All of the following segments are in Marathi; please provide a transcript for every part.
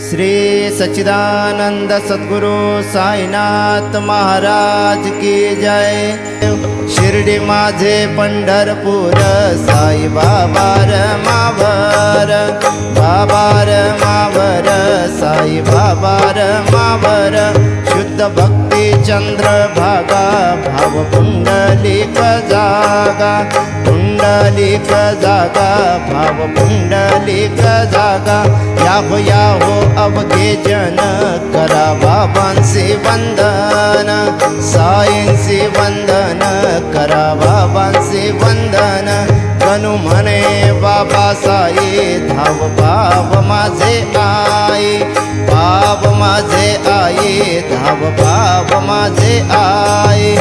श्री सच्चिदानंद सद्गुरु साईनाथ महाराज की जय। शिर्डी माझे पंढरपूर साई बाबा मावर, बाबा मावर, साई बाबा मावर। शुद्ध भक्ती चंद्र भागा, भाव पुंडलिक जागा, पुंडलिक जागा, भाव पुंडलिक जागा। याहो याहो अवघे जन, करा बाबांचे वंदन, साईंचे वंदन, करा बाबांचे वंदन। गणू म्हणे बाबा साई, धाव भाव माझे आई, भाव माझे आई, धाव भाव माझे आई।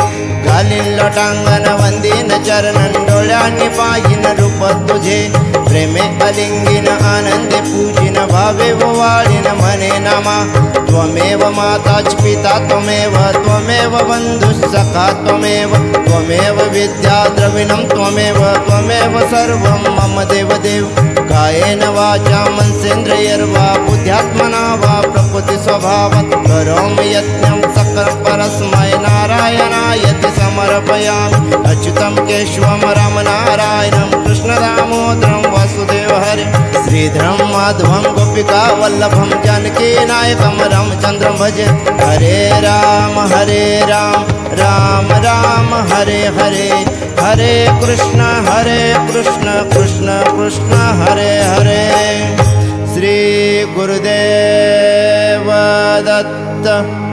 घालीन लोटांगण वंदीन चरणन, डोळ्यांनी पाहिन रूप तुझे। प्रेमे अलिंगीन आनंदे पूजिन, भावे वाळीन म्हणे नामा। त्वमेव माताच पिता त्वमेव, त्वमेव बंधुः सखा त्वमेव, त्वमेव विद्या द्रविणं त्वमेव, त्वमेव सर्वं मम देवदेव। कायेन वाचा मनसेन्द्रियर्वा, बुद्ध्यात्मना वा प्रकृति स्वभावात्। करोमि यज्ञं सकलं परस्मै नारायणायति समर्पयामि। अच्युतं केशवं रामनारायणं, कृष्णदामोदरं वासुदेव हरे। श्रीधरं माधवं गोपिका वल्लभं, जानकी नायकं रामचन्द्रं भजे। हरे राम राम राम हरे हरे, हरे कृष्ण कृष्ण कृष्ण हरे हरे। श्री गुरुदेव दत्त।